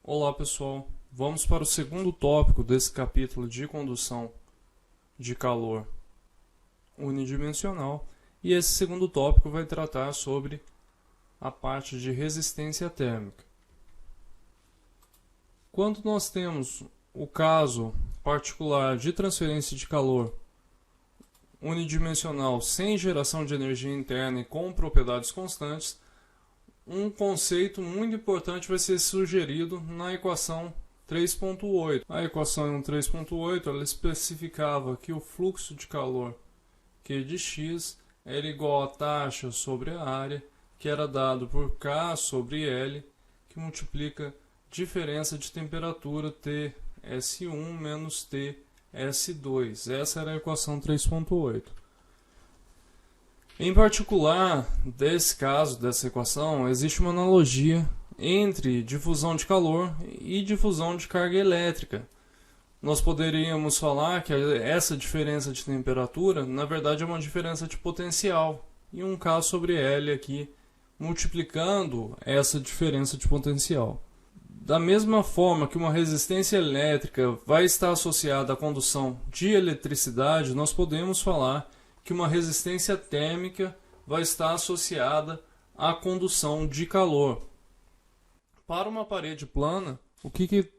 Olá pessoal, vamos para o segundo tópico desse capítulo de condução de calor unidimensional, e esse segundo tópico vai tratar sobre a parte de resistência térmica. Quando nós temos o caso particular de transferência de calor unidimensional sem geração de energia interna e com propriedades constantes, um conceito muito importante vai ser sugerido na equação 3.8. A equação 3.8 ela especificava que o fluxo de calor Q de x era igual a taxa sobre a área, que era dado por K sobre L, que multiplica diferença de temperatura TS1 menos TS2. Essa era a equação 3.8. Em particular, desse caso, dessa equação, existe uma analogia entre difusão de calor e difusão de carga elétrica. Nós poderíamos falar que essa diferença de temperatura, na verdade, é uma diferença de potencial, e um K sobre L aqui, multiplicando essa diferença de potencial. Da mesma forma que uma resistência elétrica vai estar associada à condução de eletricidade, nós podemos falar que uma resistência térmica vai estar associada à condução de calor. Para uma parede plana, o que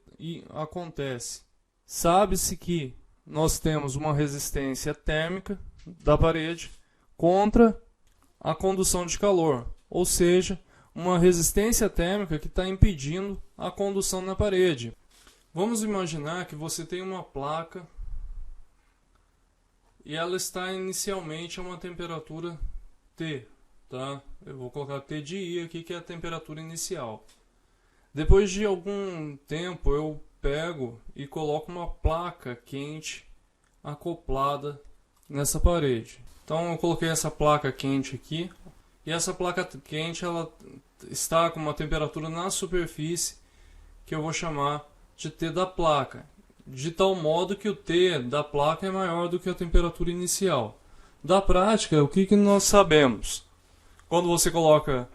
acontece? Sabe-se que nós temos uma resistência térmica da parede contra a condução de calor, ou seja, uma resistência térmica que está impedindo a condução na parede. Vamos imaginar que você tem uma placa e ela está inicialmente a uma temperatura T, tá? Eu vou colocar T de I aqui, que é a temperatura inicial. Depois de algum tempo eu pego e coloco uma placa quente acoplada nessa parede. Então eu coloquei essa placa quente aqui, e essa placa quente ela está com uma temperatura na superfície que eu vou chamar de T da placa, de tal modo que o T da placa é maior do que a temperatura inicial. Da prática, o que nós sabemos? Quando você coloca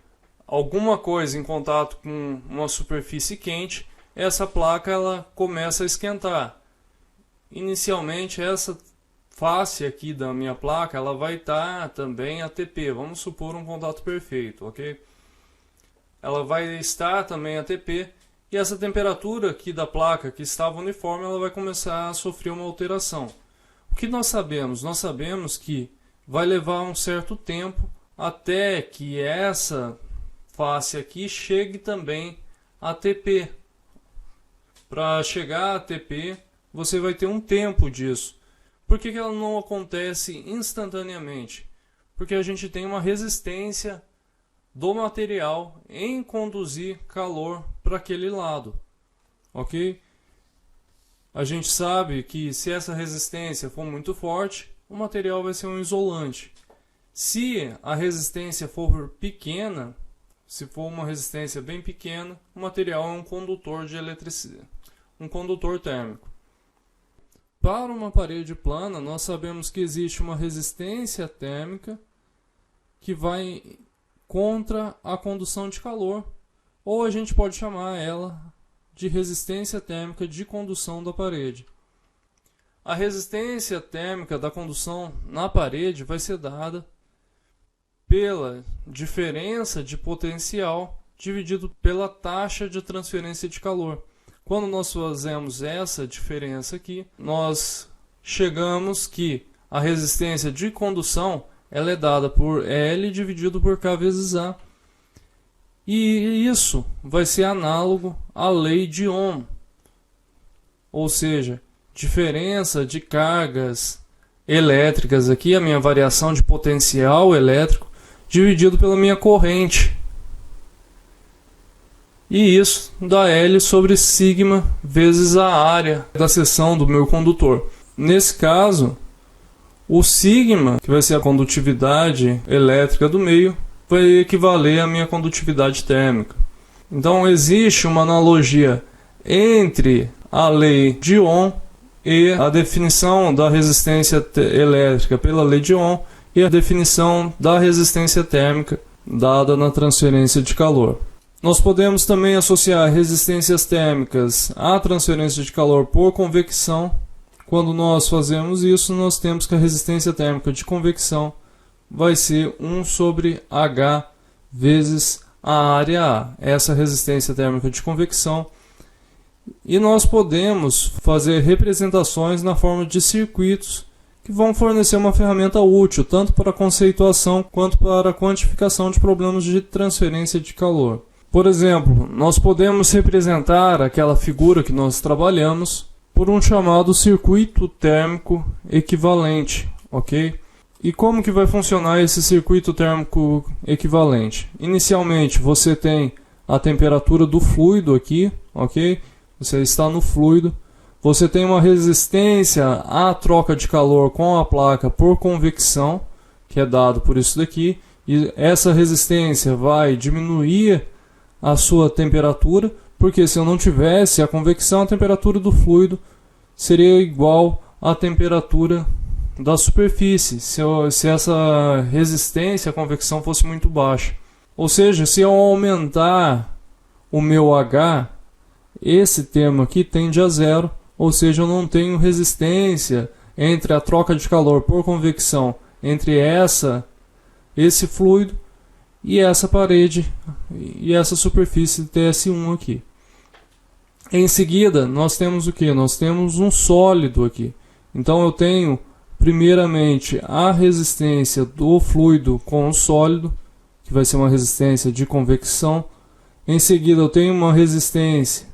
alguma coisa em contato com uma superfície quente, essa placa ela começa a esquentar. Inicialmente, essa face aqui da minha placa ela vai estar também ATP. Vamos supor um contato perfeito, ok? Ela vai estar também ATP. E essa temperatura aqui da placa que estava uniforme, ela vai começar a sofrer uma alteração. O que nós sabemos? Nós sabemos que vai levar um certo tempo até que essa face aqui chegue também a ATP. Para chegar a ATP, você vai ter um tempo disso. Por que ela não acontece instantaneamente? Porque a gente tem uma resistência do material em conduzir calor para aquele lado, ok? A gente sabe que se essa resistência for muito forte, o material vai ser um isolante. Se a resistência for pequena, se for uma resistência bem pequena, o material é um condutor de eletricidade, um condutor térmico. Para uma parede plana, nós sabemos que existe uma resistência térmica que vai contra a condução de calor, ou a gente pode chamar ela de resistência térmica de condução da parede. A resistência térmica da condução na parede vai ser dada pela diferença de potencial dividido pela taxa de transferência de calor. Quando nós fazemos essa diferença aqui, nós chegamos que a resistência de condução ela é dada por L dividido por K vezes A. E isso vai ser análogo à lei de Ohm. Ou seja, diferença de cargas elétricas aqui, a minha variação de potencial elétrico, dividido pela minha corrente. E isso dá L sobre sigma vezes a área da seção do meu condutor. Nesse caso, o sigma, que vai ser a condutividade elétrica do meio, vai equivaler à minha condutividade térmica. Então existe uma analogia entre a lei de Ohm e a definição da resistência elétrica pela lei de Ohm e a definição da resistência térmica dada na transferência de calor. Nós podemos também associar resistências térmicas à transferência de calor por convecção. Quando nós fazemos isso, nós temos que a resistência térmica de convecção vai ser 1 sobre H vezes a área A. Essa é a resistência térmica de convecção. E nós podemos fazer representações na forma de circuitos que vão fornecer uma ferramenta útil, tanto para a conceituação quanto para a quantificação de problemas de transferência de calor. Por exemplo, nós podemos representar aquela figura que nós trabalhamos por um chamado circuito térmico equivalente, ok? E como que vai funcionar esse circuito térmico equivalente? Inicialmente, você tem a temperatura do fluido aqui, ok? Você está no fluido. Você tem uma resistência à troca de calor com a placa por convecção, que é dado por isso daqui. E essa resistência vai diminuir a sua temperatura, porque se eu não tivesse a convecção, a temperatura do fluido seria igual à temperatura da superfície, se essa resistência à convecção fosse muito baixa. Ou seja, se eu aumentar o meu H, esse termo aqui tende a zero, ou seja, eu não tenho resistência entre a troca de calor por convecção entre esse fluido e essa parede e essa superfície TS1 aqui. Em seguida, nós temos o que? Nós temos um sólido aqui. Então eu tenho primeiramente a resistência do fluido com o sólido, que vai ser uma resistência de convecção. Em seguida eu tenho uma resistência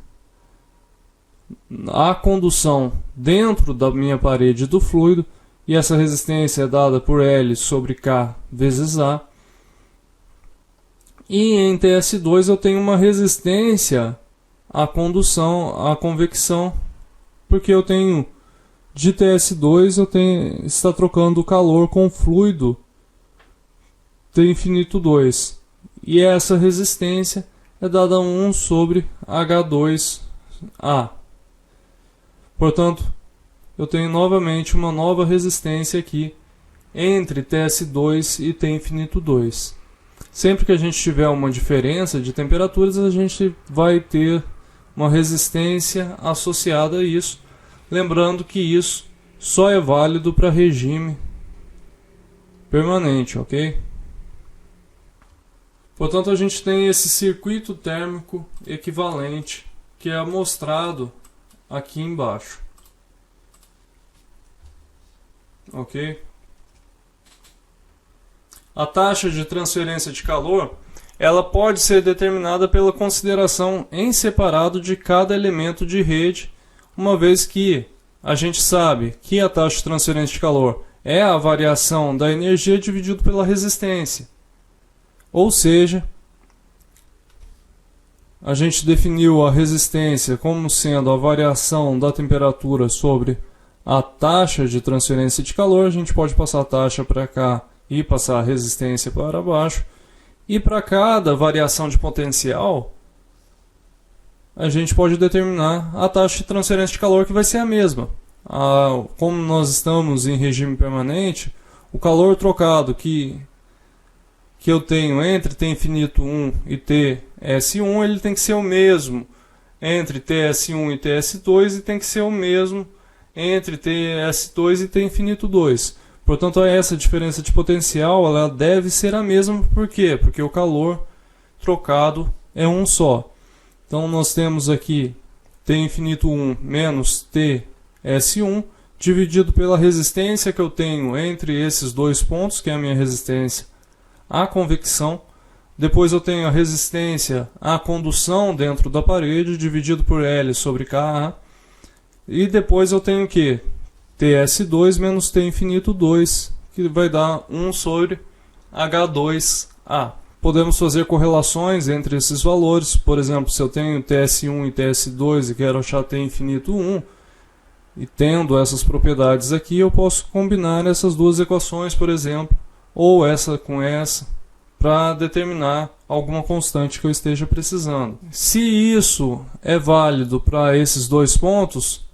à condução dentro da minha parede do fluido, e essa resistência é dada por L sobre K vezes A. E em TS2 eu tenho uma resistência à condução, à convecção, porque eu tenho de TS2 está trocando o calor com o fluido T infinito 2. E essa resistência é dada a 1 sobre H2A. Portanto, eu tenho novamente uma nova resistência aqui entre TS2 e T infinito 2. Sempre que a gente tiver uma diferença de temperaturas, a gente vai ter uma resistência associada a isso. Lembrando que isso só é válido para regime permanente, ok? Portanto, a gente tem esse circuito térmico equivalente que é mostrado aqui embaixo. Ok? A taxa de transferência de calor, ela pode ser determinada pela consideração em separado de cada elemento de rede, uma vez que a gente sabe que a taxa de transferência de calor é a variação da energia dividido pela resistência. Ou seja, a gente definiu a resistência como sendo a variação da temperatura sobre a taxa de transferência de calor. A gente pode passar a taxa para cá e passar a resistência para baixo. E para cada variação de potencial, a gente pode determinar a taxa de transferência de calor, que vai ser a mesma. Como nós estamos em regime permanente, o calor trocado que eu tenho entre T infinito 1 e TS1, ele tem que ser o mesmo entre TS1 e TS2 e tem que ser o mesmo entre TS2 e T infinito 2. Portanto, essa diferença de potencial ela deve ser a mesma. Por quê? Porque o calor trocado é um só. Então nós temos aqui T infinito 1 menos TS1 dividido pela resistência que eu tenho entre esses dois pontos, que é a minha resistência à convecção. Depois eu tenho a resistência à condução dentro da parede dividido por L sobre Ka. E depois eu tenho o que? TS2 menos T infinito 2, que vai dar 1 sobre H2A. Podemos fazer correlações entre esses valores. Por exemplo, se eu tenho TS1 e TS2 e quero achar T infinito 1, e tendo essas propriedades aqui, eu posso combinar essas duas equações, por exemplo, ou essa com essa, para determinar alguma constante que eu esteja precisando. Se isso é válido para esses dois pontos,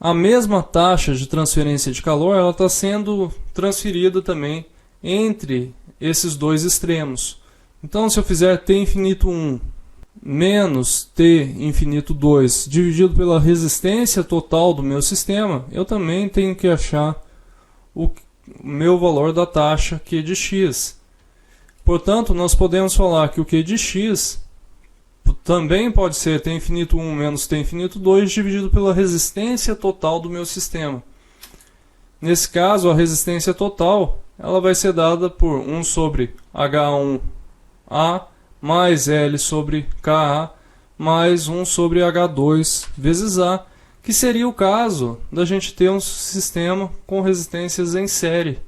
a mesma taxa de transferência de calor ela está sendo transferida também entre esses dois extremos. Então, se eu fizer T infinito 1 menos T infinito 2 dividido pela resistência total do meu sistema, eu também tenho que achar o meu valor da taxa Q de x. Portanto, nós podemos falar que o Q de x também pode ser T infinito 1 menos T infinito 2 dividido pela resistência total do meu sistema. Nesse caso, a resistência total ela vai ser dada por 1 sobre H1A mais L sobre Ka mais 1 sobre H2 vezes A, que seria o caso da gente ter um sistema com resistências em série,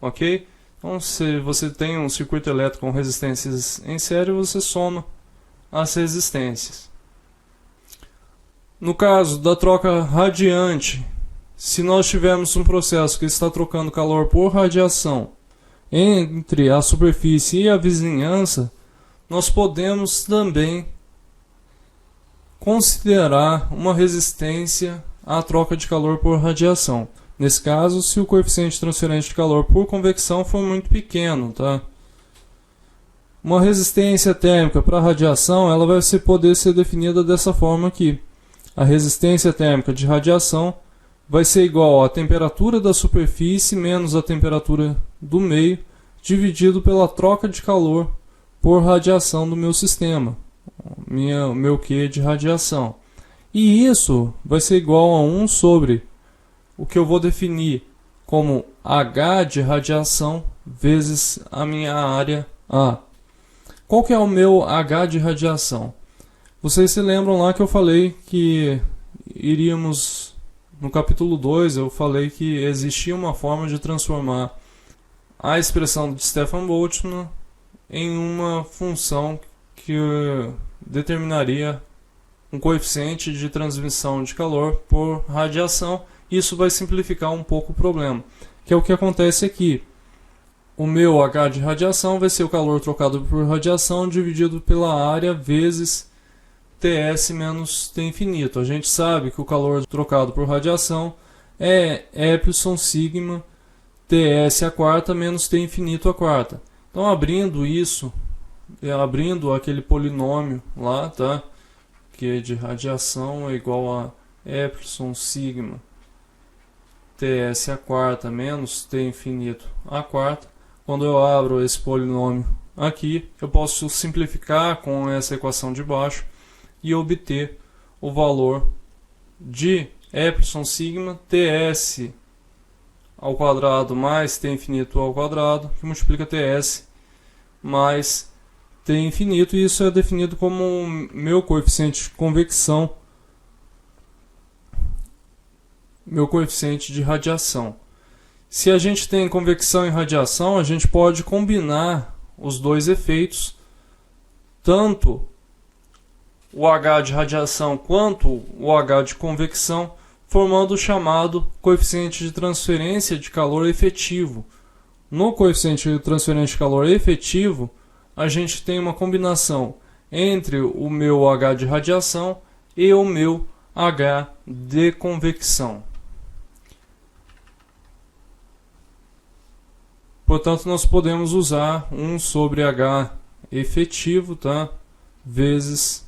ok? Então, se você tem um circuito elétrico com resistências em série, você soma as resistências. No caso da troca radiante, se nós tivermos um processo que está trocando calor por radiação entre a superfície e a vizinhança, nós podemos também considerar uma resistência à troca de calor por radiação. Nesse caso, se o coeficiente de transferência de calor por convecção for muito pequeno, tá? Uma resistência térmica para radiação, ela vai poder ser definida dessa forma aqui. A resistência térmica de radiação vai ser igual à temperatura da superfície menos a temperatura do meio, dividido pela troca de calor por radiação do meu sistema, meu Q de radiação. E isso vai ser igual a 1 sobre o que eu vou definir como H de radiação vezes a minha área A. Qual que é o meu H de radiação? Vocês se lembram lá que eu falei que iríamos, no capítulo 2, eu falei que existia uma forma de transformar a expressão de Stefan Boltzmann em uma função que determinaria um coeficiente de transmissão de calor por radiação. Isso vai simplificar um pouco o problema, que é o que acontece aqui. O meu H de radiação vai ser o calor trocado por radiação dividido pela área vezes Ts menos T infinito. A gente sabe que o calor trocado por radiação é epsilon sigma Ts a quarta menos T infinito a quarta. Então, abrindo isso, abrindo aquele polinômio lá, tá? Que de radiação é igual a epsilon sigma Ts a quarta menos T infinito a quarta. Quando eu abro esse polinômio aqui, eu posso simplificar com essa equação de baixo e obter o valor de epsilon sigma Ts ao quadrado mais T infinito ao quadrado, que multiplica Ts mais T infinito, e isso é definido como meu coeficiente de convecção, meu coeficiente de radiação. Se a gente tem convecção e radiação, a gente pode combinar os dois efeitos, tanto o H de radiação quanto o H de convecção, formando o chamado coeficiente de transferência de calor efetivo. No coeficiente de transferência de calor efetivo, a gente tem uma combinação entre o meu H de radiação e o meu H de convecção. Portanto, nós podemos usar 1 sobre H efetivo, tá? Vezes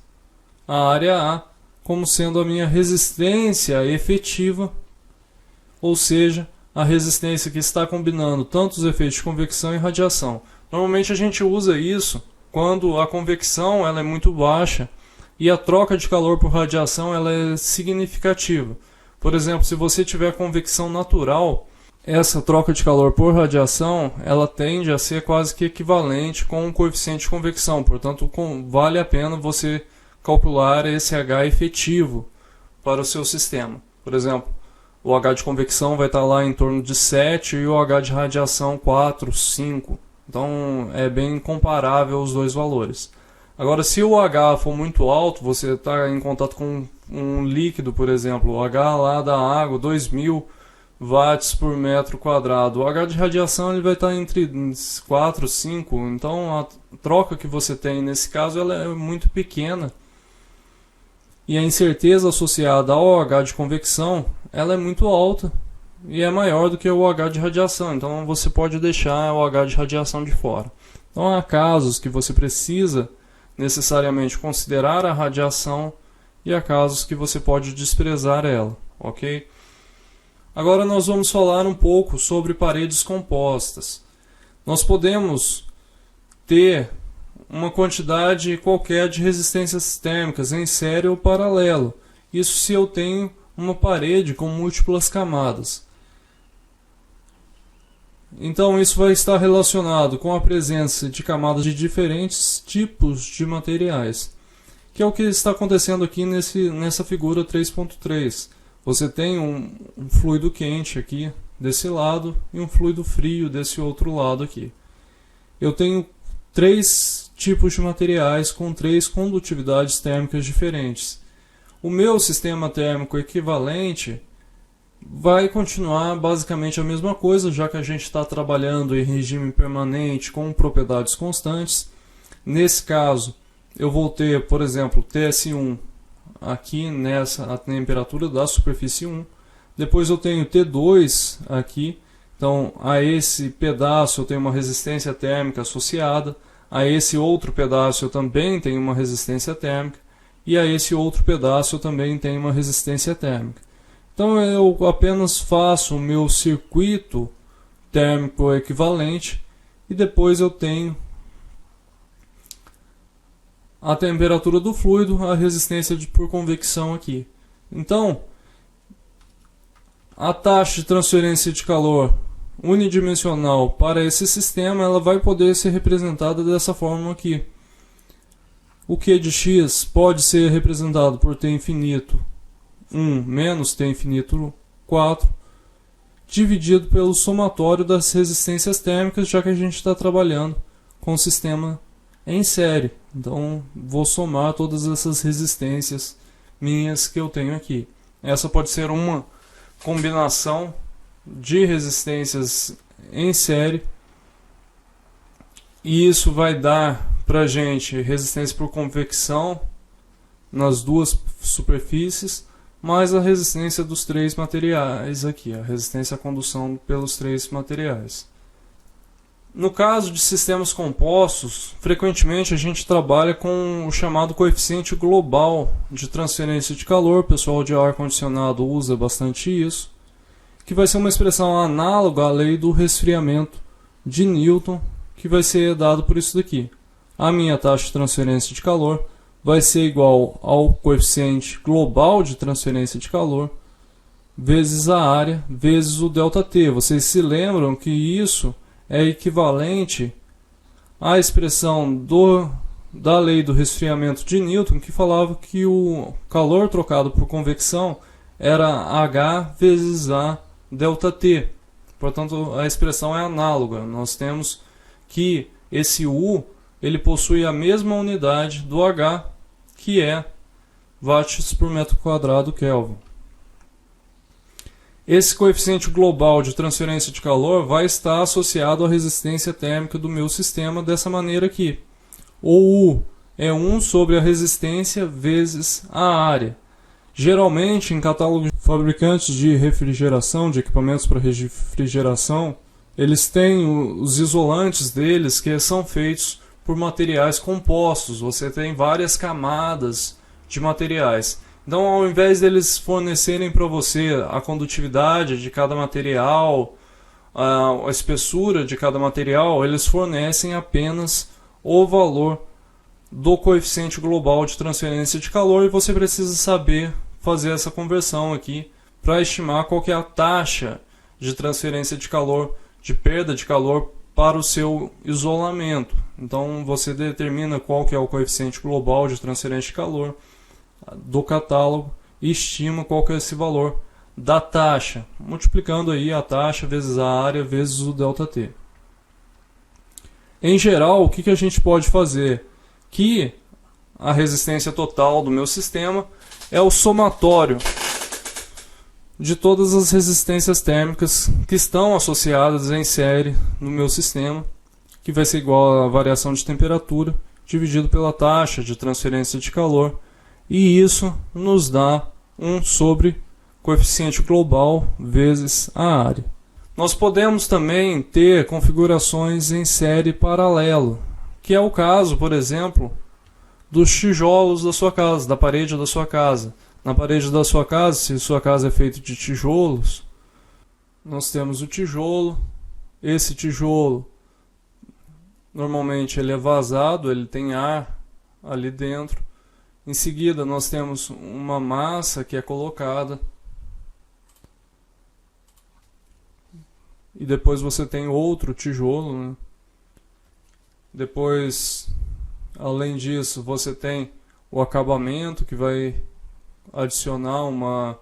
a área A, como sendo a minha resistência efetiva, ou seja, a resistência que está combinando tanto os efeitos de convecção e radiação. Normalmente a gente usa isso quando a convecção ela é muito baixa e a troca de calor por radiação ela é significativa. Por exemplo, se você tiver convecção natural, essa troca de calor por radiação ela tende a ser quase que equivalente com o coeficiente de convecção. Portanto, vale a pena você calcular esse H efetivo para o seu sistema. Por exemplo, o H de convecção vai estar lá em torno de 7 e o H de radiação 4, 5. Então é bem comparável os dois valores. Agora, se o H for muito alto, você está em contato com um líquido, por exemplo, o H lá da água, 2000 watts por metro quadrado. O H de radiação ele vai estar entre 4 e 5. Então a troca que você tem nesse caso ela é muito pequena. E a incerteza associada ao H de convecção ela é muito alta e é maior do que o H de radiação. Então você pode deixar o H de radiação de fora. Então há casos que você precisa necessariamente considerar a radiação e há casos que você pode desprezar ela, ok? Agora nós vamos falar um pouco sobre paredes compostas. Nós podemos ter uma quantidade qualquer de resistências térmicas em série ou paralelo. Isso se eu tenho uma parede com múltiplas camadas. Então isso vai estar relacionado com a presença de camadas de diferentes tipos de materiais, que é o que está acontecendo aqui nessa figura 3.3. Você tem um fluido quente aqui desse lado e um fluido frio desse outro lado aqui. Eu tenho 3 tipos de materiais com 3 condutividades térmicas diferentes. O meu sistema térmico equivalente vai continuar basicamente a mesma coisa, já que a gente está trabalhando em regime permanente com propriedades constantes. Nesse caso, eu vou ter, por exemplo, TS1 aqui nessa a temperatura da superfície 1. Depois eu tenho T2 aqui. Então, a esse pedaço eu tenho uma resistência térmica associada. A esse outro pedaço eu também tenho uma resistência térmica. E a esse outro pedaço eu também tenho uma resistência térmica. Então eu apenas faço o meu circuito térmico equivalente e depois eu tenho a temperatura do fluido, a resistência por convecção aqui. Então, a taxa de transferência de calor unidimensional para esse sistema ela vai poder ser representada dessa forma aqui. O Q de x pode ser representado por T infinito 1 menos T infinito 4, dividido pelo somatório das resistências térmicas, já que a gente está trabalhando com o sistema em série. Então, vou somar todas essas resistências minhas que eu tenho aqui. Essa pode ser uma combinação de resistências em série, e isso vai dar para a gente resistência por convecção nas duas superfícies, mais a resistência dos 3 materiais aqui, a resistência à condução pelos 3 materiais. No caso de sistemas compostos, frequentemente a gente trabalha com o chamado coeficiente global de transferência de calor. O pessoal de ar-condicionado usa bastante isso, que vai ser uma expressão análoga à lei do resfriamento de Newton, que vai ser dado por isso daqui. A minha taxa de transferência de calor vai ser igual ao coeficiente global de transferência de calor vezes a área vezes o ΔT. Vocês se lembram que isso é equivalente à expressão da lei do resfriamento de Newton, que falava que o calor trocado por convecção era H vezes A ΔT. Portanto, a expressão é análoga. Nós temos que esse U ele possui a mesma unidade do H, que é watts por metro quadrado Kelvin. Esse coeficiente global de transferência de calor vai estar associado à resistência térmica do meu sistema dessa maneira aqui. O U é 1 sobre a resistência vezes a área. Geralmente, em catálogos de fabricantes de refrigeração, de equipamentos para refrigeração, eles têm os isolantes deles que são feitos por materiais compostos. Você tem várias camadas de materiais. Então, ao invés deles fornecerem para você a condutividade de cada material, a espessura de cada material, eles fornecem apenas o valor do coeficiente global de transferência de calor, e você precisa saber fazer essa conversão aqui para estimar qual que é a taxa de transferência de calor, de perda de calor para o seu isolamento. Então você determina qual que é o coeficiente global de transferência de calor do catálogo e estima qual que é esse valor da taxa, multiplicando aí a taxa vezes a área vezes o ΔT. Em geral, o que a gente pode fazer? Que a resistência total do meu sistema é o somatório de todas as resistências térmicas que estão associadas em série no meu sistema, que vai ser igual à variação de temperatura dividido pela taxa de transferência de calor, e isso nos dá 1 sobre coeficiente global vezes a área. Nós podemos também ter configurações em série paralelo, que é o caso, por exemplo, dos tijolos da sua casa, da parede da sua casa. Na parede da sua casa, se sua casa é feita de tijolos, nós temos o tijolo. Esse tijolo, normalmente ele é vazado, ele tem ar ali dentro. Em seguida, nós temos uma massa que é colocada. E depois você tem outro tijolo, né? Depois, além disso, você tem o acabamento que vai adicionar uma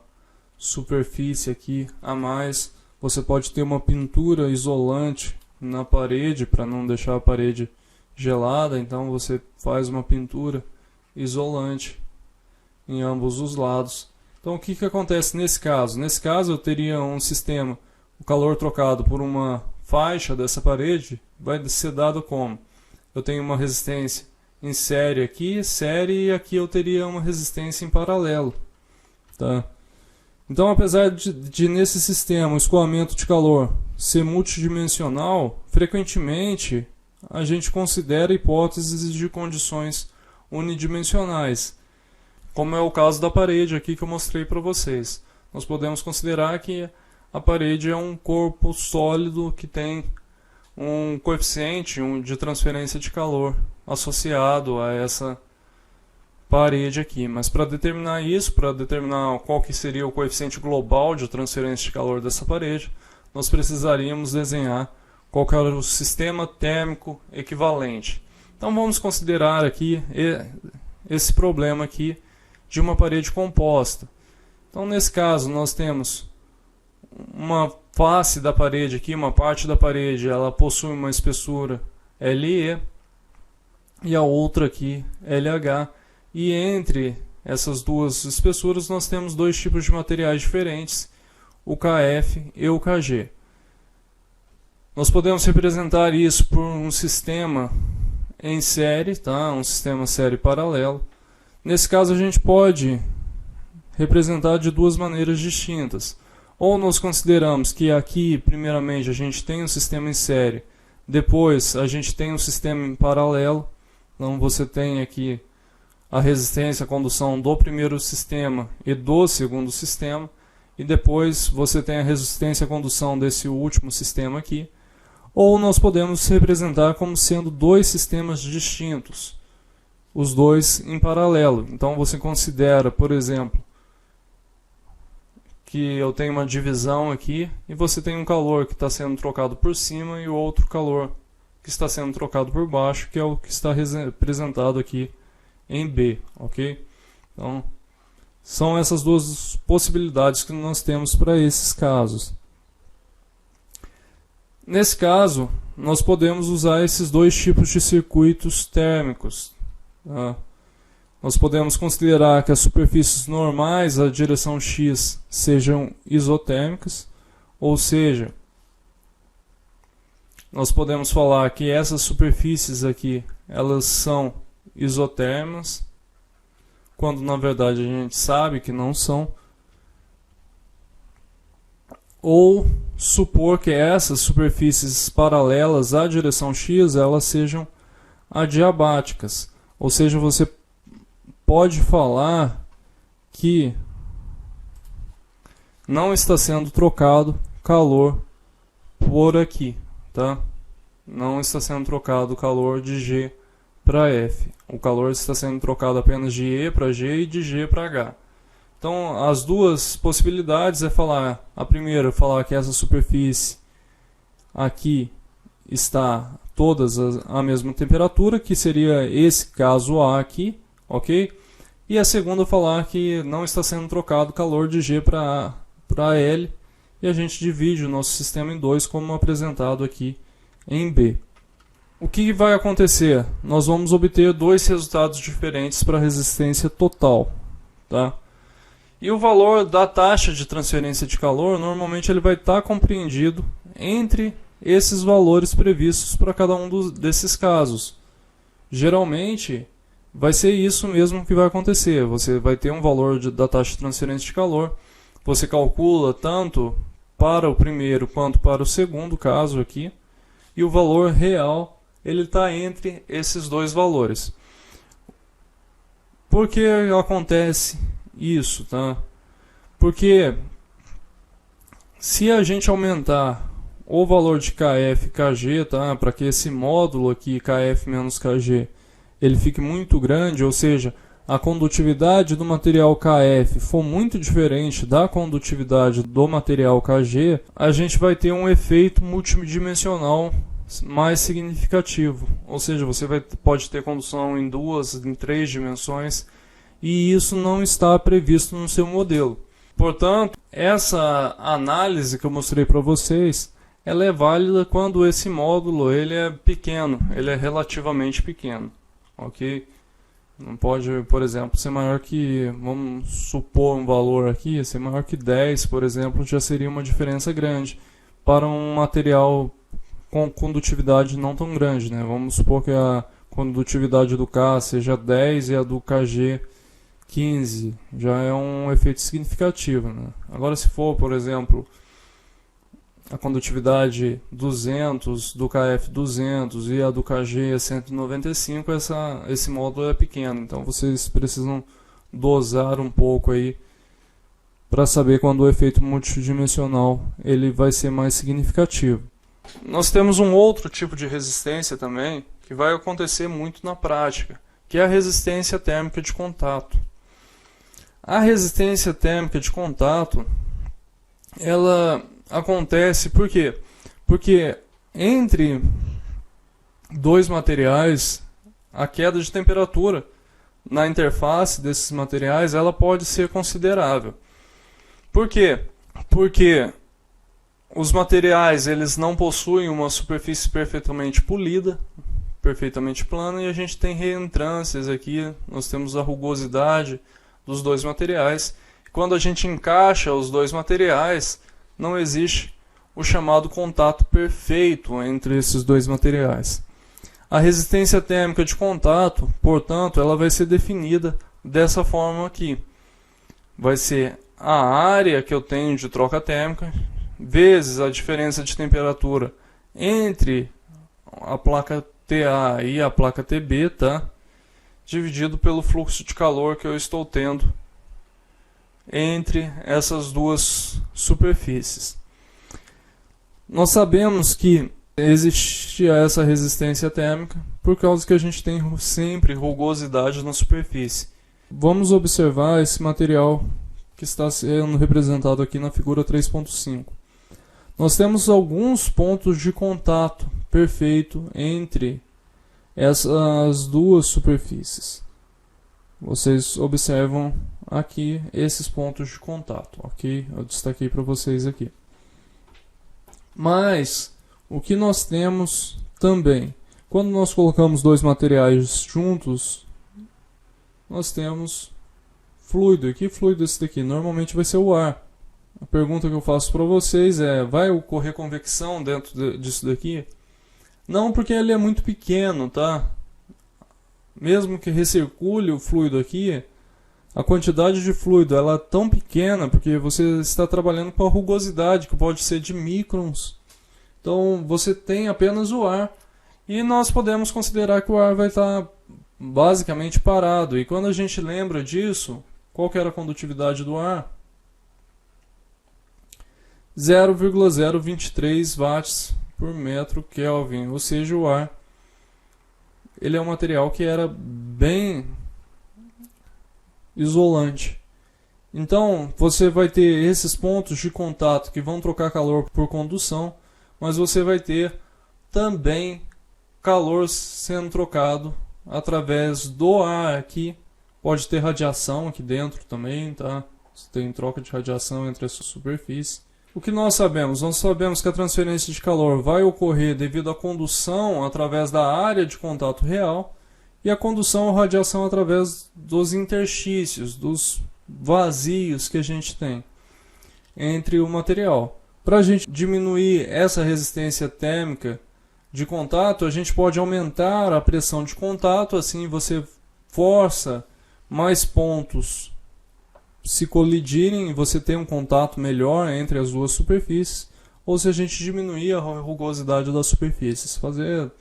superfície aqui a mais. Você pode ter uma pintura isolante na parede para não deixar a parede gelada, então você faz uma pintura isolante em ambos os lados. Então o que acontece nesse caso? Nesse caso eu teria um sistema, o calor trocado por uma faixa dessa parede vai ser dado como? Eu tenho uma resistência em série aqui, e aqui eu teria uma resistência em paralelo. Tá? Então, apesar de nesse sistema o escoamento de calor ser multidimensional, frequentemente a gente considera hipóteses de condições unidimensionais, como é o caso da parede aqui que eu mostrei para vocês. Nós podemos considerar que a parede é um corpo sólido que tem um coeficiente de transferência de calor associado a essa parede aqui. Mas para determinar isso, para determinar qual que seria o coeficiente global de transferência de calor dessa parede, nós precisaríamos desenhar qual que era o sistema térmico equivalente. Então vamos considerar aqui esse problema aqui de uma parede composta. Então nesse caso nós temos uma face da parede aqui, uma parte da parede, ela possui uma espessura LE e a outra aqui LH. E entre essas duas espessuras nós temos dois tipos de materiais diferentes, o KF e o KG. Nós podemos representar isso por um sistema em série, tá? Um sistema série paralelo. Nesse caso a gente pode representar de duas maneiras distintas. Ou nós consideramos que aqui, primeiramente, a gente tem um sistema em série, depois a gente tem um sistema em paralelo. Então você tem aqui a resistência à condução do primeiro sistema e do segundo sistema, e depois você tem a resistência à condução desse último sistema aqui. Ou nós podemos representar como sendo dois sistemas distintos, os dois em paralelo. Então você considera, por exemplo, que eu tenho uma divisão aqui e você tem um calor que está sendo trocado por cima e o outro calor que está sendo trocado por baixo, que é o que está representado aqui em B, ok? Então, são essas duas possibilidades que nós temos para esses casos. Nesse caso, nós podemos usar esses dois tipos de circuitos térmicos. Tá? Nós podemos considerar que as superfícies normais, a direção X, sejam isotérmicas, ou seja, nós podemos falar que essas superfícies aqui, elas são isotérmicas, quando na verdade a gente sabe que não são. Ou supor que essas superfícies paralelas à direção X, elas sejam adiabáticas, ou seja, você pode falar que não está sendo trocado calor por aqui, tá? Não está sendo trocado calor de G para F. O calor está sendo trocado apenas de E para G e de G para H. Então, as duas possibilidades é falar, a primeira, falar que essa superfície aqui está todas a mesma temperatura, que seria esse caso A aqui, ok? E a segunda, falar que não está sendo trocado calor de G para L, e a gente divide o nosso sistema em dois, como apresentado aqui em B. O que vai acontecer? Nós vamos obter dois resultados diferentes para a resistência total, tá? E o valor da taxa de transferência de calor, normalmente ele vai estar compreendido entre esses valores previstos para cada um desses casos. Geralmente, vai ser isso mesmo que vai acontecer. Você vai ter um valor da taxa de transferência de calor. Você calcula tanto para o primeiro quanto para o segundo caso aqui. E o valor real ele está entre esses dois valores. Por que acontece isso, tá? Porque se a gente aumentar o valor de KF e KG, tá? Para que esse módulo aqui, KF menos KG, ele fique muito grande, ou seja, a condutividade do material KF for muito diferente da condutividade do material KG, a gente vai ter um efeito multidimensional mais significativo. Ou seja, você pode ter condução em 2, em 3 dimensões, e isso não está previsto no seu modelo. Portanto, essa análise que eu mostrei para vocês, ela é válida quando esse módulo ele é pequeno, ele é relativamente pequeno, ok? Não pode, por exemplo, ser maior que, vamos supor um valor aqui, ser maior que 10, por exemplo, já seria uma diferença grande para um material com condutividade não tão grande, né? Vamos supor que a condutividade do K seja 10 e a do KG 15, já é um efeito significativo, né? Agora, se for, por exemplo, a condutividade 200, do KF 200 e a do KG 195, esse módulo é pequeno. Então vocês precisam dosar um pouco aí para saber quando o efeito multidimensional ele vai ser mais significativo. Nós temos um outro tipo de resistência também, que vai acontecer muito na prática, que é a resistência térmica de contato. A resistência térmica de contato, ela acontece por quê? Porque entre dois materiais, a queda de temperatura na interface desses materiais ela pode ser considerável. Por quê? Porque os materiais eles não possuem uma superfície perfeitamente polida, perfeitamente plana, e a gente tem reentrâncias aqui, nós temos a rugosidade dos dois materiais. Quando a gente encaixa os dois materiais, não existe o chamado contato perfeito entre esses dois materiais. A resistência térmica de contato, portanto, ela vai ser definida dessa forma aqui. Vai ser a área que eu tenho de troca térmica, vezes a diferença de temperatura entre a placa TA e a placa TB, tá? Dividido pelo fluxo de calor que eu estou tendo entre essas duas superfícies. Nós sabemos que existe essa resistência térmica por causa que a gente tem sempre rugosidade na superfície. Vamos observar esse material que está sendo representado aqui na figura 3.5. Nós temos alguns pontos de contato perfeito entre essas duas superfícies. Vocês observam aqui esses pontos de contato, ok? Eu destaquei para vocês aqui. Mas o que nós temos também, quando nós colocamos dois materiais juntos, nós temos fluido. E que fluido é esse daqui? Normalmente vai ser o ar. A pergunta que eu faço para vocês é: vai ocorrer convecção dentro disso daqui? Não, porque ele é muito pequeno, tá? Mesmo que recircule o fluido aqui, a quantidade de fluido ela é tão pequena porque você está trabalhando com a rugosidade, que pode ser de microns. Então você tem apenas o ar. E nós podemos considerar que o ar vai estar basicamente parado. E quando a gente lembra disso, qual que era a condutividade do ar? 0,023 watts por metro Kelvin. Ou seja, o ar ele é um material que era bem isolante. Então, você vai ter esses pontos de contato que vão trocar calor por condução, mas você vai ter também calor sendo trocado através do ar aqui. Pode ter radiação aqui dentro também, tá? Você tem troca de radiação entre as superfícies. O que nós sabemos? Nós sabemos que a transferência de calor vai ocorrer devido à condução através da área de contato real e a condução ou radiação através dos interstícios, dos vazios que a gente tem entre o material. Para a gente diminuir essa resistência térmica de contato, a gente pode aumentar a pressão de contato, assim você força mais pontos se colidirem e você tem um contato melhor entre as duas superfícies, ou se a gente diminuir a rugosidade das superfícies, fazer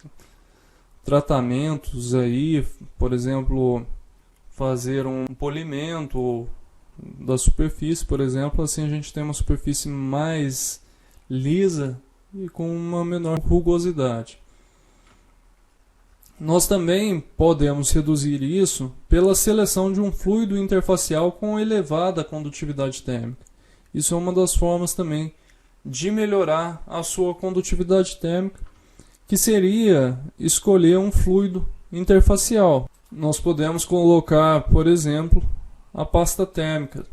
tratamentos aí, por exemplo, fazer um polimento da superfície, por exemplo, assim a gente tem uma superfície mais lisa e com uma menor rugosidade. Nós também podemos reduzir isso pela seleção de um fluido interfacial com elevada condutividade térmica. Isso é uma das formas também de melhorar a sua condutividade térmica, que seria escolher um fluido interfacial. Nós podemos colocar, por exemplo, a pasta térmica.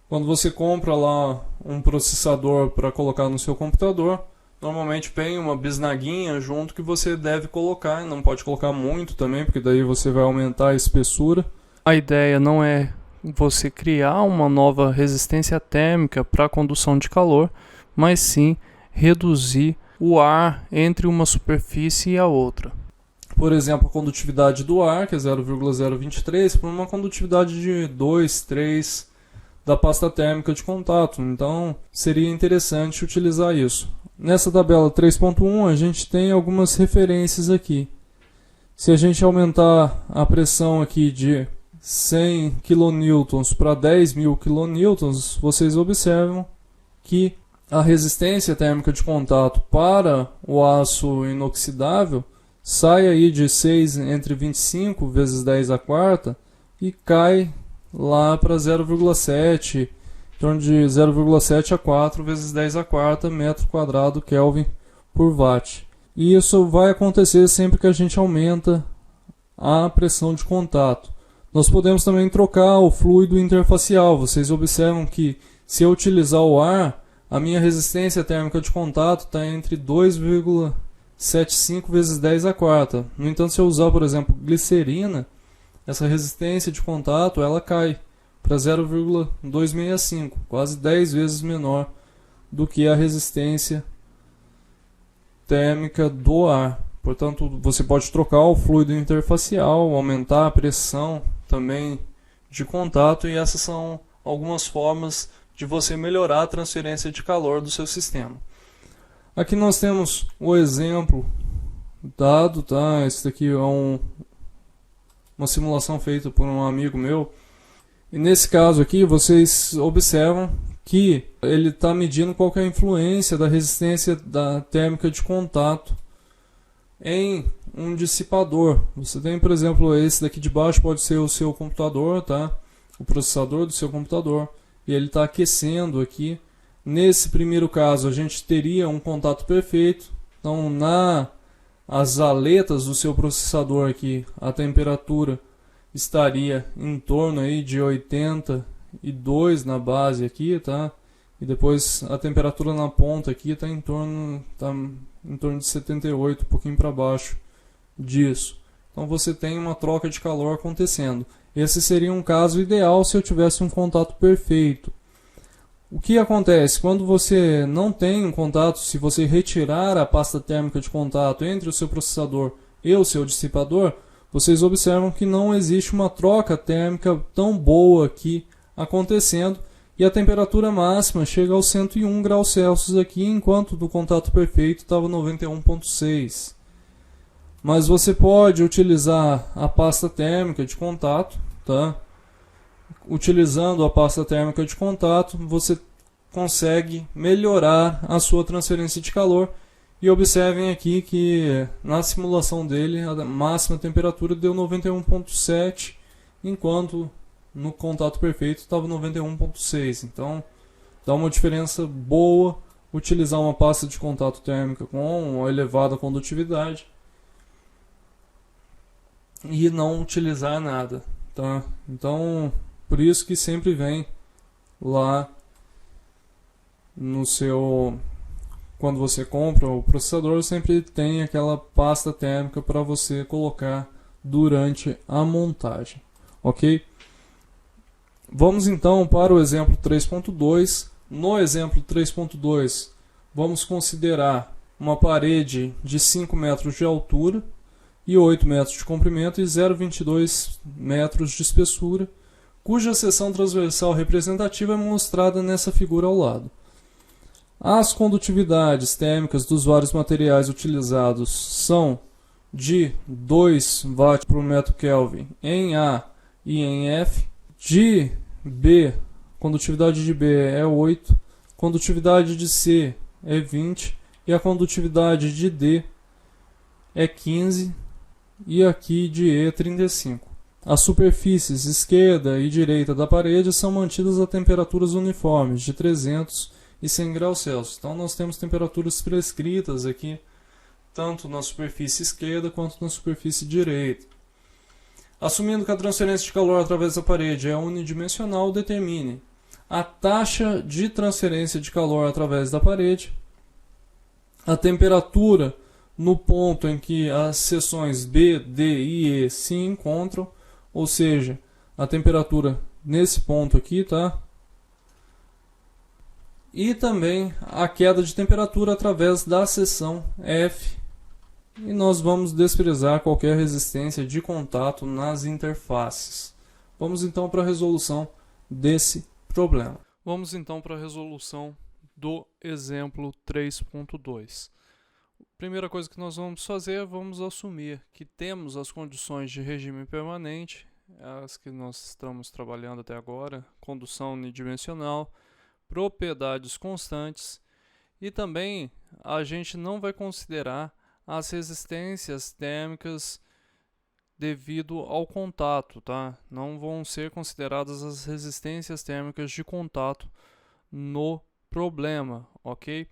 Quando você compra lá um processador para colocar no seu computador, normalmente vem uma bisnaguinha junto que você deve colocar, não pode colocar muito também, porque daí você vai aumentar a espessura. A ideia não é você criar uma nova resistência térmica para a condução de calor, mas sim reduzir o ar entre uma superfície e a outra. Por exemplo, a condutividade do ar, que é 0,023, para uma condutividade de 2, 3 da pasta térmica de contato. Então, seria interessante utilizar isso. Nessa tabela 3.1, a gente tem algumas referências aqui. Se a gente aumentar a pressão aqui de 100 kN para 10.000 kN, vocês observam que a resistência térmica de contato para o aço inoxidável sai aí de 6 entre 25 vezes 10 a quarta e cai lá para 0,7, em torno de 0,7 a 4 vezes 10 a quarta metro quadrado Kelvin por watt. E isso vai acontecer sempre que a gente aumenta a pressão de contato. Nós podemos também trocar o fluido interfacial. Vocês observam que se eu utilizar o ar, a minha resistência térmica de contato está entre 2,75 vezes 10 a quarta. No entanto, se eu usar, por exemplo, glicerina, essa resistência de contato ela cai para 0,265, quase 10 vezes menor do que a resistência térmica do ar. Portanto, você pode trocar o fluido interfacial, aumentar a pressão também de contato, e essas são algumas formas de você melhorar a transferência de calor do seu sistema. Aqui nós temos o exemplo dado, tá? Esse daqui é uma simulação feita por um amigo meu. E nesse caso aqui, vocês observam que ele está medindo qual que é a influência da resistência térmica de contato em um dissipador. Você tem, por exemplo, esse daqui de baixo pode ser o seu computador, tá? O processador do seu computador. E ele está aquecendo aqui. Nesse primeiro caso, a gente teria um contato perfeito. Então, nas aletas do seu processador aqui, a temperatura estaria em torno aí de 82 na base aqui, tá? E depois a temperatura na ponta aqui está em torno de 78, um pouquinho para baixo disso. Então você tem uma troca de calor acontecendo. Esse seria um caso ideal se eu tivesse um contato perfeito. O que acontece? Quando você não tem um contato, se você retirar a pasta térmica de contato entre o seu processador e o seu dissipador, vocês observam que não existe uma troca térmica tão boa aqui acontecendo, e a temperatura máxima chega aos 101 graus Celsius aqui, enquanto do contato perfeito estava 91,6. Mas você pode utilizar a pasta térmica de contato, tá? Utilizando a pasta térmica de contato, você consegue melhorar a sua transferência de calor. E observem aqui que na simulação dele a máxima temperatura deu 91,7, enquanto no contato perfeito estava 91,6. Então dá uma diferença boa utilizar uma pasta de contato térmica com uma elevada condutividade e não utilizar nada, tá? Então, por isso que sempre vem lá no seu, quando você compra o processador, sempre tem aquela pasta térmica para você colocar durante a montagem, ok? Vamos então para o exemplo 3.2. No exemplo 3.2, vamos considerar uma parede de 5 metros de altura e 8 metros de comprimento e 0,22 metros de espessura, cuja seção transversal representativa é mostrada nessa figura ao lado. As condutividades térmicas dos vários materiais utilizados são de 2 watts por metro Kelvin em A e em F. De B, condutividade de B é 8, condutividade de C é 20 e a condutividade de D é 15 e aqui de E é 35. As superfícies esquerda e direita da parede são mantidas a temperaturas uniformes de 300 e 100 graus Celsius. Então nós temos temperaturas prescritas aqui, tanto na superfície esquerda quanto na superfície direita. Assumindo que a transferência de calor através da parede é unidimensional, determine a taxa de transferência de calor através da parede, a temperatura no ponto em que as seções B, D e E se encontram, ou seja, a temperatura nesse ponto aqui, tá? E também a queda de temperatura através da seção F. E nós vamos desprezar qualquer resistência de contato nas interfaces. Vamos então para a resolução desse problema. Vamos então para a resolução do exemplo 3.2. Primeira coisa que nós vamos fazer, vamos assumir que temos as condições de regime permanente, as que nós estamos trabalhando até agora, condução unidimensional, propriedades constantes, e também a gente não vai considerar as resistências térmicas devido ao contato, tá? Não vão ser consideradas as resistências térmicas de contato no problema, ok?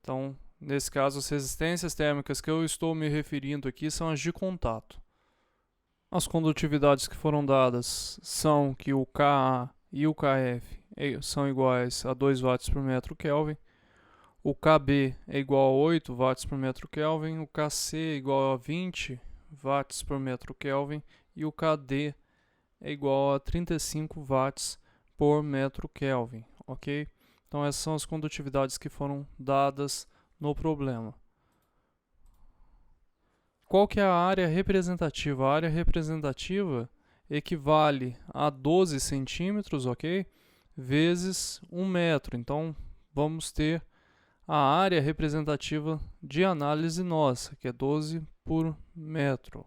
Então, nesse caso, as resistências térmicas que eu estou me referindo aqui são as de contato. As condutividades que foram dadas são que o Ka e o Kf são iguais a 2 watts por metro Kelvin. O Kb é igual a 8 watts por metro Kelvin, o Kc é igual a 20 watts por metro Kelvin e o Kd é igual a 35 watts por metro Kelvin, ok? Então essas são as condutividades que foram dadas no problema. Qual que é a área representativa? A área representativa equivale a 12 centímetros, ok? Vezes 1 metro. Então vamos ter a área representativa de análise nossa, que é 12 por metro.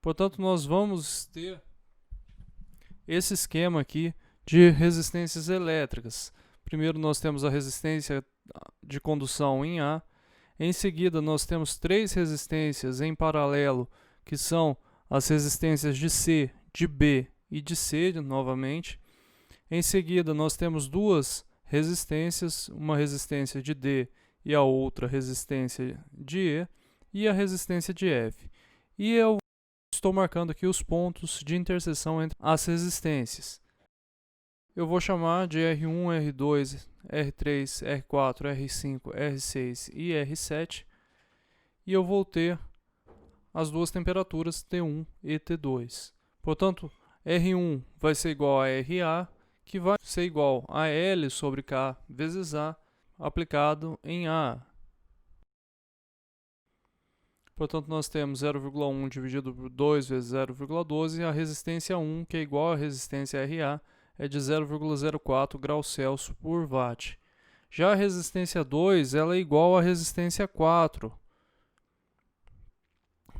Portanto, nós vamos ter esse esquema aqui de resistências elétricas. Primeiro nós temos a resistência de condução em A. Em seguida nós temos 3 resistências em paralelo, que são as resistências de C, de B e de C novamente. Em seguida, nós temos 2 resistências, uma resistência de D e a outra resistência de E, e a resistência de F. E eu estou marcando aqui os pontos de interseção entre as resistências. Eu vou chamar de R1, R2, R3, R4, R5, R6 e R7. E eu vou ter as duas temperaturas T1 e T2. Portanto, R1 vai ser igual a RA, que vai ser igual a L sobre K vezes A, aplicado em A. Portanto, nós temos 0,1 dividido por 2 vezes 0,12, e a resistência 1, que é igual à resistência RA, é de 0,04 graus Celsius por watt. Já a resistência 2, ela é igual à resistência 4,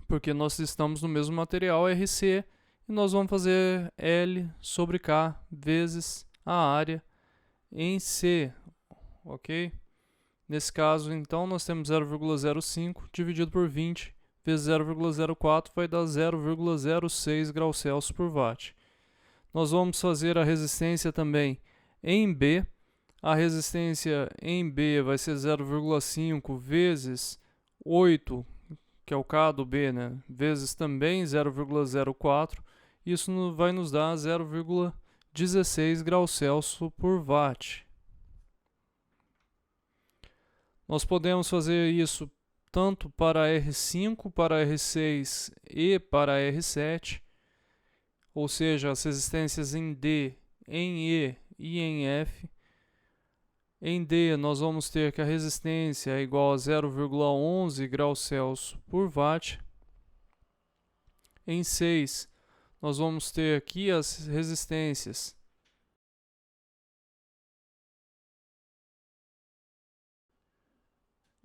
porque nós estamos no mesmo material RC, e nós vamos fazer L sobre K vezes a área em C, ok? Nesse caso, então, nós temos 0,05 dividido por 20 vezes 0,04 vai dar 0,06 graus Celsius por watt. Nós vamos fazer a resistência também em B. A resistência em B vai ser 0,5 vezes 8, que é o K do B, né? Vezes também 0,04. Isso vai nos dar 0,16 graus Celsius por watt. Nós podemos fazer isso tanto para R5, para R6 e para R7, ou seja, as resistências em D, em E e em F. Em D, nós vamos ter que a resistência é igual a 0,11 graus Celsius por watt. Em 6, nós vamos ter aqui as resistências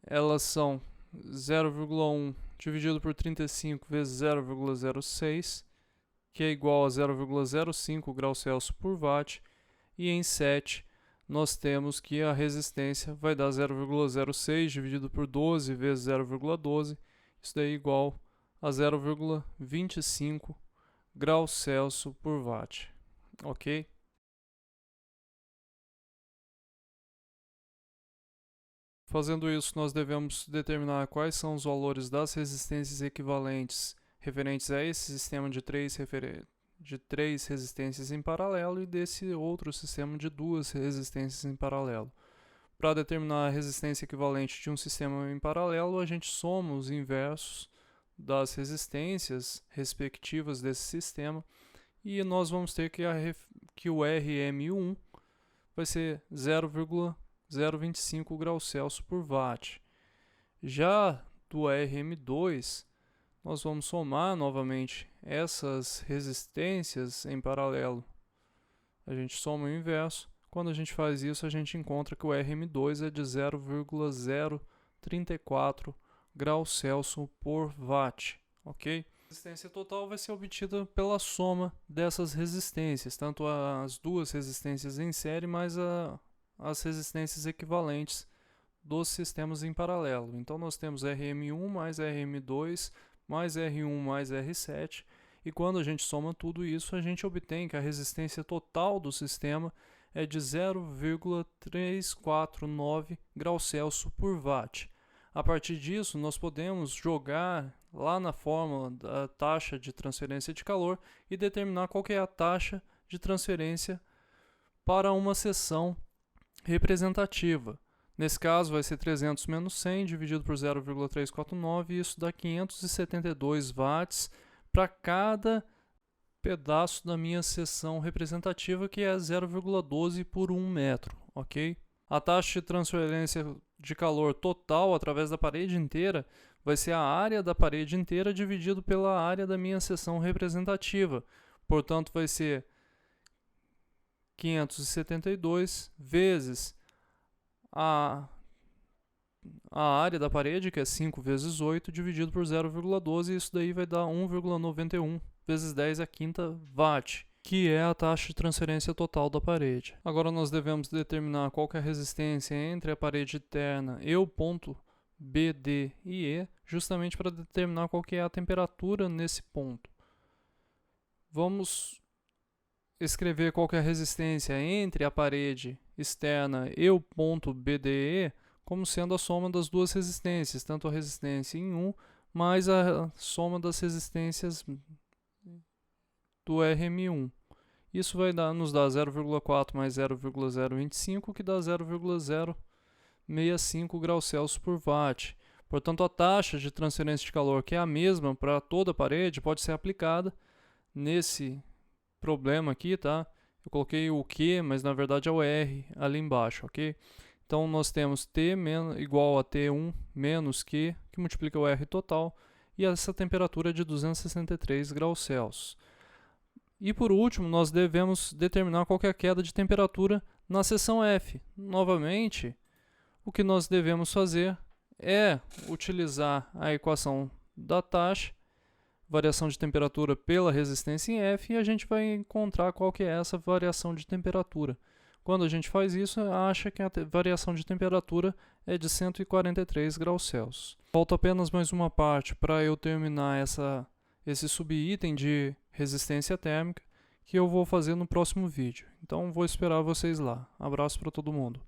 elas são 0,1 dividido por 35 vezes 0,06, que é igual a 0,05 graus Celsius por watt. E em 7, nós temos que a resistência vai dar 0,06 dividido por 12 vezes 0,12. Isso daí é igual a 0,25 graus Celsius por watt. Ok? Fazendo isso, nós devemos determinar quais são os valores das resistências equivalentes referentes a esse sistema de três resistências em paralelo e desse outro sistema de duas resistências em paralelo. Para determinar a resistência equivalente de um sistema em paralelo, a gente soma os inversos das resistências respectivas desse sistema e nós vamos ter que o RM1 vai ser 0,025 graus Celsius por watt. Já do RM2, nós vamos somar novamente essas resistências em paralelo. A gente soma o inverso. Quando a gente faz isso, a gente encontra que o RM2 é de 0,034 graus Celsius por watt. Ok? A resistência total vai ser obtida pela soma dessas resistências, tanto as duas resistências em série mais as resistências equivalentes dos sistemas em paralelo. Então nós temos RM1 mais RM2 mais R1 mais R7, e quando a gente soma tudo isso, a gente obtém que a resistência total do sistema é de 0,349 graus Celsius por watt. A partir disso, nós podemos jogar lá na fórmula da taxa de transferência de calor e determinar qual que é a taxa de transferência para uma seção representativa. Nesse caso vai ser 300 menos 100 dividido por 0,349 e isso dá 572 watts para cada pedaço da minha seção representativa, que é 0,12 por 1 metro, ok? A taxa de transferência de calor total através da parede inteira vai ser a área da parede inteira dividido pela área da minha seção representativa. Portanto, vai ser 572 vezes a área da parede, que é 5 vezes 8, dividido por 0,12, e isso daí vai dar 1,91 vezes 10 a quinta watt, que é a taxa de transferência total da parede. Agora nós devemos determinar qual que é a resistência entre a parede interna e o ponto B, D e E, justamente para determinar qual que é a temperatura nesse ponto. Vamos escrever qual que é a resistência entre a parede externa e o ponto BDE como sendo a soma das duas resistências, tanto a resistência em 1 mais a soma das resistências do RM1. Isso vai nos dar 0,4 mais 0,025, que dá 0,065 graus Celsius por watt. Portanto, a taxa de transferência de calor, que é a mesma para toda a parede, pode ser aplicada nesse problema aqui, tá? Eu coloquei o Q, mas na verdade é o R ali embaixo, ok? Então nós temos T igual a T1 menos Q, que multiplica o R total, e essa temperatura é de 263 graus Celsius. E por último, nós devemos determinar qual que é a queda de temperatura na seção F. Novamente, o que nós devemos fazer é utilizar a equação da taxa, variação de temperatura pela resistência em F, e a gente vai encontrar qual que é essa variação de temperatura. Quando a gente faz isso, acha que a variação de temperatura é de 143 graus Celsius. Falta apenas mais uma parte para eu terminar esse subitem de resistência térmica, que eu vou fazer no próximo vídeo. Então vou esperar vocês lá. Abraço para todo mundo.